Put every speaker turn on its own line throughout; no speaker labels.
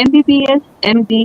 MBBS MD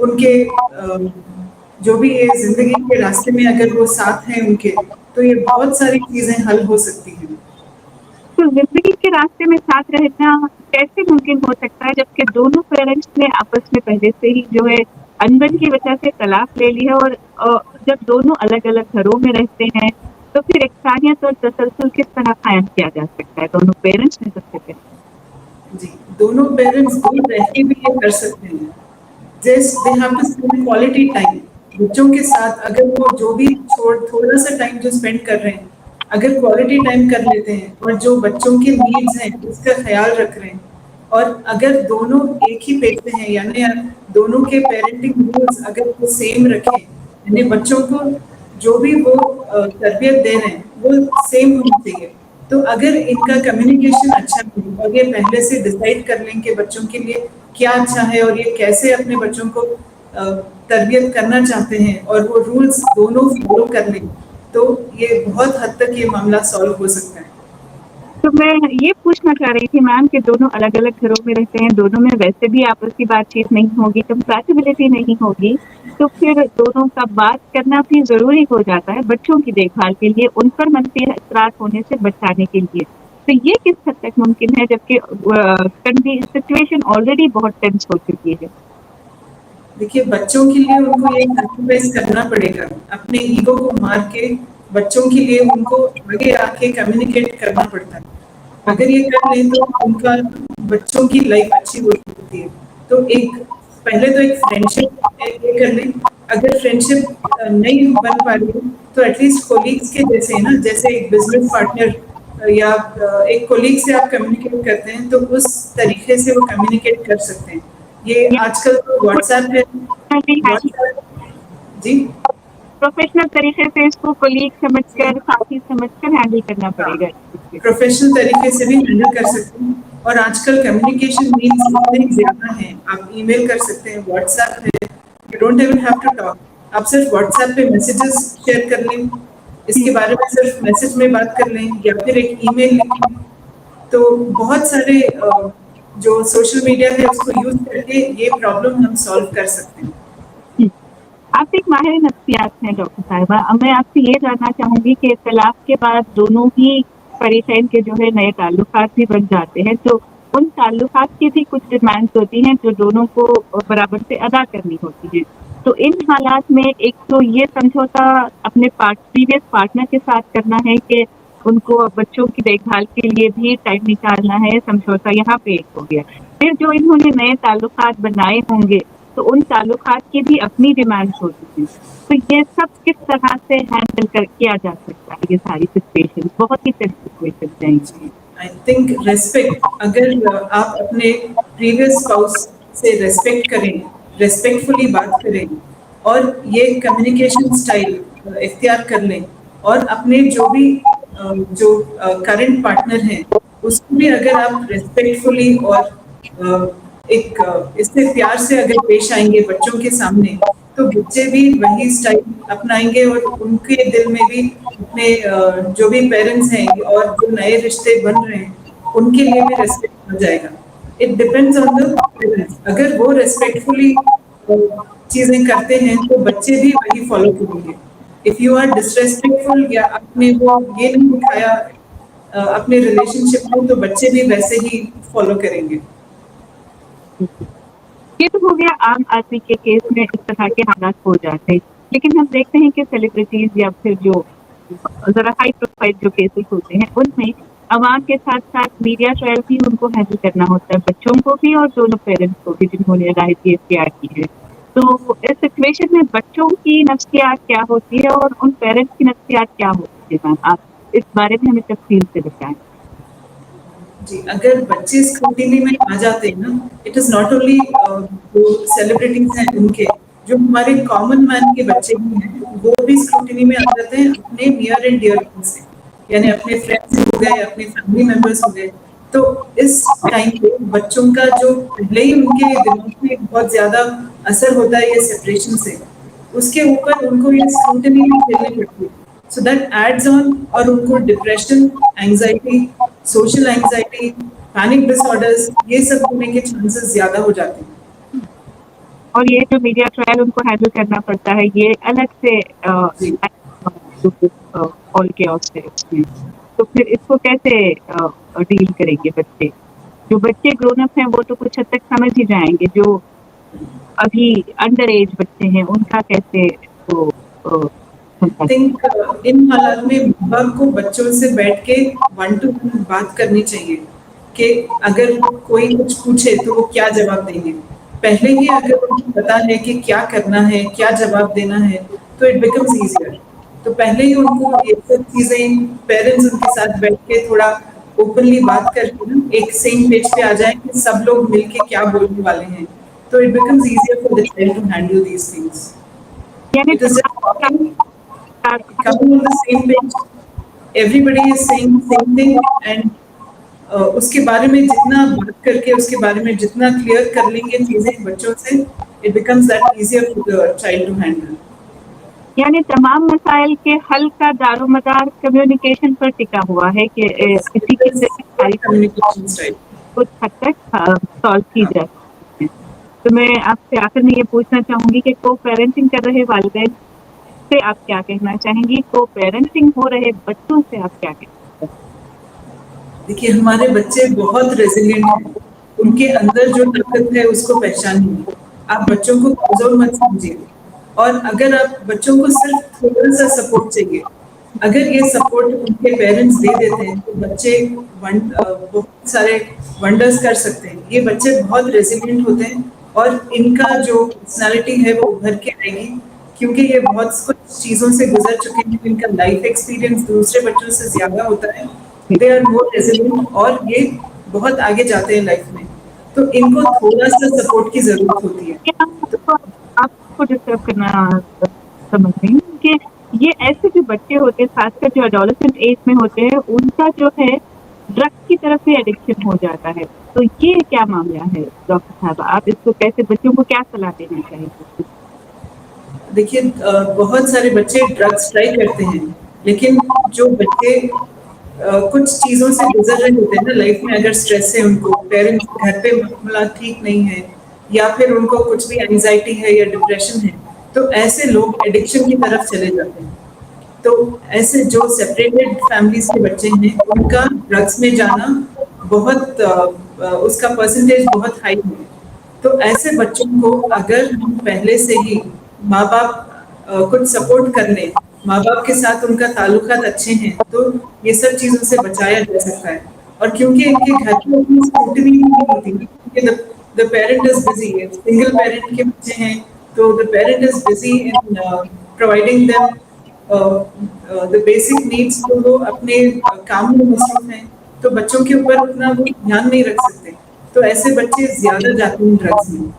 ان کے جو بھی یہ زندگی کے راستے میں اگر وہ ساتھ ہیں ان کے, تو یہ بہت ساری چیزیں حل ہو سکتی ہیں.
تو زندگی کے راستے میں ساتھ رہنا کیسے ممکن ہو سکتا ہے جبکہ دونوں پیرنٹس نے آپس میں پہلے سے ہی جو ہے انبن کی وجہ سے طلاق لے لی ہے, اور جب دونوں الگ الگ گھروں میں رہتے ہیں تو پھر یکسانیت اور تسلسل کس طرح قائم کیا جا سکتا ہے دونوں پیرنٹس نے؟ سب سے پہلے
جی, دونوں پیرنٹس دور رہ کے بھی یہ کر سکتے ہیں. Just they have to spend quality time بچوں کے ساتھ. اگر وہ جو بھی تھوڑا سا ٹائم جو اسپینڈ کر رہے ہیں, اگر کوالٹی ٹائم کر لیتے ہیں اور جو بچوں کے نیڈز ہیں اس کا خیال رکھ رہے ہیں, اور اگر دونوں ایک ہی پیج پہ ہیں, یعنی دونوں کے پیرنٹنگ رولز اگر وہ سیم رکھیں, یعنی بچوں کو جو بھی وہ تربیت دے رہے ہیں وہ سیم ہونی چاہیے. تو اگر ان کا کمیونیکیشن اچھا ہے اور یہ پہلے سے ڈیسائیڈ کر لیں کہ بچوں کے لیے کیا اچھا ہے اور یہ کیسے اپنے بچوں کو تربیت کرنا چاہتے ہیں, اور وہ رولز دونوں فالو کر لیں, تو یہ بہت حد تک یہ معاملہ سالو ہو سکتا ہے.
تو میں یہ پوچھنا چاہ رہی تھی میم کہ دونوں الگ الگ گھروں میں رہتے ہیں, دونوں میں ویسے بھی آپس کی بات چیت نہیں ہوگی, کمپیٹیبلٹی نہیں ہوگی, تو پھر دونوں کا بات کرنا بھی ضروری ہو جاتا ہے بچوں کی دیکھ بھال کے لیے, ان پر منفی اثرات ہونے سے بچانے کے لیے. تو یہ کس حد تک ممکن ہے جبکہ سچویشن آلریڈی بہت ٹینس ہو چکی ہے؟
دیکھیے, بچوں کے لیے ان کو یہ سیکریفائس کرنا پڑے گا, اپنے ایگو کو مار کے بچوں کے لیے ان کو آگے آ کے کمیونیکیٹ کرنا پڑتا ہے. اگر یہ کر لیں تو ان کا بچوں کی لائف اچھی ہو سکتی ہے. تو پہلے تو ایک فرینڈشپ یہ کر لیں. اگر فرینڈشپ نہیں بن پا رہی تو ایٹ لیسٹ کولیگس کے جیسے نا, جیسے ایک بزنس پارٹنر یا ایک کولیگ سے آپ کمیونیکیٹ کرتے ہیں تو اس طریقے سے وہ کمیونیکیٹ کر سکتے ہیں. یہ آج کل تو واٹس ایپ ہے, واٹس ایپ. جی,
پروفیشنل طریقے سے اس کو کولیگ سمجھ کر, ساتھی سمجھ کر ہینڈل کرنا پڑے گا.
پروفیشنل طریقے سے بھی ہینڈل کر سکتے ہیں. اور آج کل کمیونیکیشن مینس اتنے زیادہ ہیں, آپ ای میل کر سکتے ہیں, واٹس ایپ ہے, you don't even have to talk. آپ صرف واٹس ایپ پہ میسیجز شیئر کر لیں, اس کے بارے میں صرف میسج میں بات کر لیں یا پھر ایک ای میل لکھیں. تو بہت سارے جو سوشل میڈیا ہے اس کو یوز کر کے یہ پرابلم ہم سالو کر سکتے ہیں.
آپ ایک ماہر نفسیات ہیں ڈاکٹر صاحبہ, میں آپ سے یہ جاننا چاہوں گی کہ طلاق کے بعد دونوں ہی فریقین کے جو ہے نئے تعلقات بھی بن جاتے ہیں, تو ان تعلقات کی بھی کچھ ڈیمانڈس ہوتی ہیں جو دونوں کو برابر سے ادا کرنی ہوتی ہے. تو ان حالات میں ایک تو یہ سمجھوتا اپنے پریویس پارٹنر کے ساتھ کرنا ہے کہ ان کو بچوں کی دیکھ بھال کے لیے بھی ٹائم نکالنا ہے, سمجھوتا یہاں پہ ایک ہو گیا. پھر جو انہوں نے نئے تعلقات بنائے ہوں گے تو ان تعلقات کی بھی اپنی ڈیمانڈس ہوتی ہیں. تو یہ سب کس طرح سے ہینڈل کیا جا سکتا ہے؟ یہ ساری سچویشن بہت ہی سچویشن ہیں.
آئی تھنک ریسپیکٹ, اگر آپ اپنے پریویس اسپاؤس سے ریسپیکٹ کریں, ریسپیکٹفلی بات کریں, اور یہ کمیونیکیشن اسٹائل اختیار کر لیں, اور اپنے جو بھی جو کرنٹ پارٹنر ہیں اس کو بھی اگر آپ ریسپیکٹفلی اور ایک اس سے پیار سے اگر پیش آئیں گے بچوں کے سامنے, تو بچے بھی وہی اسٹائل اپنائیں گے, اور ان کے دل میں بھی اپنے جو بھی پیرنٹس ہیں اور جو نئے رشتے بن رہے ہیں ان کے لیے بھی ریسپیکٹ ہو جائے گا. It depends on the parents. اگر وہ ریسپیکٹفلی چیزیں کرتے ہیں تو بچے بھی وہی فالو کریں گے. اف یو آر ڈسریسپیکٹفل یا آپ نے وہ یہ نہیں دکھایا اپنے ریلیشن شپ میں, تو بچے بھی ویسے ہی فالو کریں گے.
یہ تو ہو گیا عام آدمی کے کیس میں اس طرح کے حالات ہو جاتے ہیں, لیکن ہم دیکھتے ہیں کہ سیلیبریٹیز یا پھر جو ذرا ہائی پروفائل جو کیسز ہوتے ہیں ان میں عوام کے ساتھ ساتھ میڈیا ٹرائل بھی ان کو ہینڈل کرنا ہوتا ہے, بچوں کو بھی اور دونوں پیرنٹس کو بھی جنہوں نے رائے اختیار کی ہے. تو اس سچویشن میں بچوں کی نفسیات کیا ہوتی ہے اور ان پیرنٹس کی نفسیات کیا ہوتی ہے؟ میم آپ اس بارے میں ہمیں تفصیل سے بتائیں.
جی, اگر بچے اسکروٹینی میں آ جاتے ہیں نا, اٹ از ناٹ اونلی جو سیلیبریٹیز ہیں ان کے, جو ہمارے کامن مین کے بچے بھی ہیں وہ بھی اسکروٹینی میں آ جاتے ہیں اپنے نیئر اینڈ ڈیئر سے, یعنی اپنے فرینڈس ہو گئے, اپنے فیملی ممبرس ہو گئے. تو اس ٹائم پہ بچوں کا جو پہلے ہی ان کے دماغ میں بہت زیادہ اثر ہوتا ہے یہ سپریشن سے, اس کے اوپر ان کو یہ اسکروٹنی بھی کھیلنی پڑتی ہے. سو دیٹ ایڈز آن, اور ان کو depression, anxiety, social anxiety, panic disorders, یہ سب ہونے کے چانسز زیادہ ہو جاتے ہیں.
اور یہ جو میڈیا ٹرائل ان کو ہینڈل کرنا پڑتا ہے یہ الگ سے
جی
آل کے آؤٹ ہے اس میں. تو پھر اس کو کیسے ڈیل کریں گے بچے؟ جو بچے گرون اپ ہیں وہ تو کچھ حد تک سمجھ ہی جائیں گے، جو ابھی انڈر ایج بچے ہیں ان کا کیسے وہ
تھنک ان حالات میں ماں باپ کو بچوں سے بیٹھ کے 1 to 1 بات کرنی چاہیے کہ اگر کوئی کچھ پوچھے تو وہ کیا جواب دیں گے. پہلے ہی اگر ان کو پتا ہے کہ کیا کرنا ہے کیا جواب دینا ہے تو اٹ بیکمز ایزیئر. تو پہلے ہی ان کو یہ سب چیزیں پیرنٹس ان کے ساتھ بیٹھ کے تھوڑا اوپنلی بات کر کے ایک سیم پیج پہ آ جائیں کہ سب لوگ مل کے کیا بولنے والے ہیں تو it becomes easier for the child to handle these things.
یعنی
It is just talking, coming on the same page. Everybody is saying the same thing and اس کے بارے میں جتنا بات کر کے اس کے بارے میں جتنا کلیئر کر لیں گے چیزیں بچوں سے it becomes that easier for the child to handle.
یعنی تمام مسائل کے حل کا دار و مدار کمیونیکیشن پر ٹکا ہوا ہے کہ کسی کی ساری
Communication style.
کچھ حد تک سالو کی جا سکتی ہے. تو میں آپ سے آخر میں یہ پوچھنا چاہوں گی کہ کو پیرنٹنگ کر رہے والدین سے آپ کیا کہنا چاہیں گی؟ کو پیرنٹنگ ہو رہے بچوں سے آپ کیا کہنا چاہیں گی؟
دیکھیے ہمارے بچے بہت ریزیلینٹ ہیں. ان کے اندر جو طاقت ہے اس کو پہچانیے. آپ بچوں کو کمزور مت سمجھیے. اور اگر آپ بچوں کو صرف تھوڑا سا سپورٹ چاہیے اگر یہ سپورٹ ان کے پیرنٹس دے دیتے ہیں تو بچے بہت سارے ونڈرز کر سکتے ہیں. یہ بچے بہت ریزیلینٹ ہوتے ہیں اور ان کا جو پرسنالٹی ہے وہ ابھر کے آئے گی کیونکہ یہ بہت کچھ چیزوں سے گزر چکے ہیں. ان کا لائف ایکسپیرینس دوسرے بچوں سے زیادہ ہوتا ہے. دے آر مور ریزیلینٹ اور یہ بہت آگے جاتے ہیں لائف میں. تو ان کو تھوڑا سا سپورٹ کی ضرورت ہوتی ہے.
آپ کو ڈسٹرب کرنا سمجھ رہی ہوں کہ یہ ایسے جو بچے ہوتے ہیں خاص کر جو ایڈولسنٹ ایج میں ہوتے ہیں ان کا جو ہے ڈرگس کی طرف سے ایڈکشن ہو جاتا ہے. تو یہ کیا معاملہ ہے ڈاکٹر صاحب؟ آپ اس کو کیسے بچوں کو کیا صلاح دینا چاہیں گے؟
دیکھیے بہت سارے بچے ڈرگس ٹرائی کرتے ہیں لیکن جو بچے کچھ چیزوں سے گزر رہے ہوتے ہیں نا لائف میں اگر اسٹریس ہے ان کو پیرنٹس گھر پہ معاملات ٹھیک نہیں ہے یا پھر ان کو کچھ بھی اینزائٹی ہے یا ڈپریشن ہے تو ایسے لوگ ایڈکشن کی طرف چلے جاتے ہیں. تو ایسے جو سپریٹڈ فیملیز کے بچے ہیں ان کا ڈرگس میں جانا بہت اس کا پرسنٹیج بہت ہائی ہے. تو ایسے بچوں کو اگر ہم پہلے سے ہی ماں باپ کچھ سپورٹ کر لیں ماں باپ کے ساتھ ان کا تعلقات اچھے ہیں تو یہ سب چیزوں سے بچایا جا سکتا ہے. اور کیونکہ ان کے گھر پہ اتنی اسکروٹنی نہیں ہوتی کیونکہ the parent is busy. Single parent کے بچے ہیں تو the parent is busy in providing them the basic needs. تو وہ اپنے کام میں مصروف ہیں تو بچوں کے اوپر اتنا وہ دھیان نہیں رکھ سکتے. تو ایسے بچے زیادہ جاتے ہیں ڈرگس میں.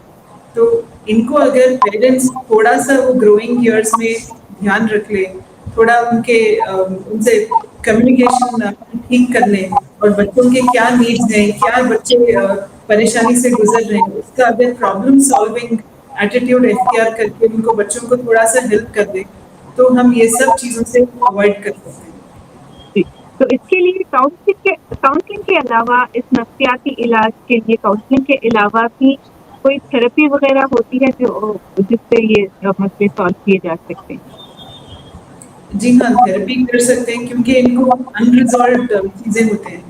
تو ان کو اگر پیرنٹس تھوڑا سا وہ گروئنگ ایئرس میں دھیان رکھ لے تھوڑا ان سے کمیونیکیشن ٹھیک کر لیں اور بچوں کے کیا نیڈز ہیں کیا بچے پریشانی سے گزر رہے ہیں اس کا اگر پرابلم سالونگ ایٹیٹیوڈ اختیار کر کے ان کو بچوں کو تھوڑا سا ہیلپ کر دیں تو ہم یہ سب چیزوں سے اوائڈ کر سکتے ہیں.
تو اس کے لیے کاؤنسلنگ کے علاوہ اس نفسیاتی علاج کے لیے کاؤنسلنگ کے علاوہ بھی کوئی تھراپی وغیرہ ہوتی ہے جو جس سے یہ مسئلے سالو کیے جا سکتے ہیں؟
جی ہاں تھراپی کر سکتے ہیں کیونکہ ان کو انریزالوڈ چیزیں ہوتے ہیں.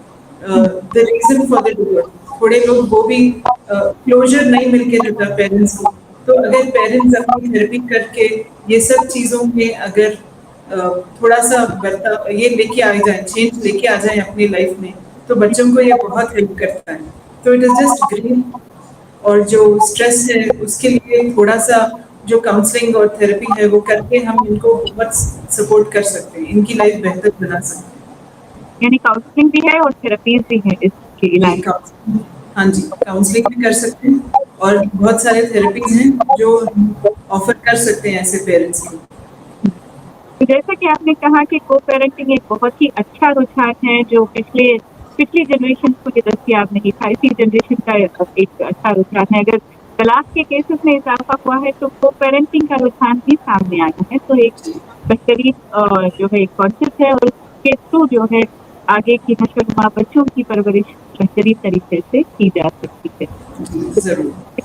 the reason for the divorce تھوڑے لوگ وہ بھی کلوجر نہیں مل کے رہتا پیرنٹس کو. تو اگر پیرنٹس اپنی تھراپی کر کے یہ سب چیزوں میں اگر تھوڑا سا یہ لے کے آ جائیں چینج لے کے آ جائیں اپنی لائف میں تو بچوں کو یہ بہت ہیلپ کرتا ہے. تو اٹ از جسٹ گرین اور جو اسٹریس ہے اس کے لیے تھوڑا سا جو کاؤنسلنگ اور تھراپی ہے وہ کر کے ہم ان کو بہت سپورٹ کر سکتے ہیں ان کی لائف بہتر بنا سکتے ہیں.
یعنی کاؤنسلنگ بھی ہے اور تھراپیز بھی ہیں اس کے علاوہ؟
ہاں جی کاؤنسلنگ بھی کر سکتے ہیں اور بہت سارے تھراپیز ہیں جو آفر کر سکتے ہیں ایسے پیرنٹس کو.
تو جیسا کہ آپ نے کہا کہ کو پیرنٹنگ ایک بہت ہی اچھا رجحان ہے جو پچھلی جنریشن کو یہ دستیاب نہیں تھا. اسی جنریشن کا ایک اچھا رجحان ہے. اگر طلاق کے کیسز میں اضافہ ہوا ہے تو کو پیرنٹنگ کا رجحان بھی سامنے آیا ہے. تو ایک بہترین جو ہے ایک کانسیپٹ ہے اور اس کے تھرو جو ہے آگے کی نشو و نما بچوں کی پرورش بہترین طریقے سے کی جا سکتی ہے.
ضرور.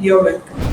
You're welcome.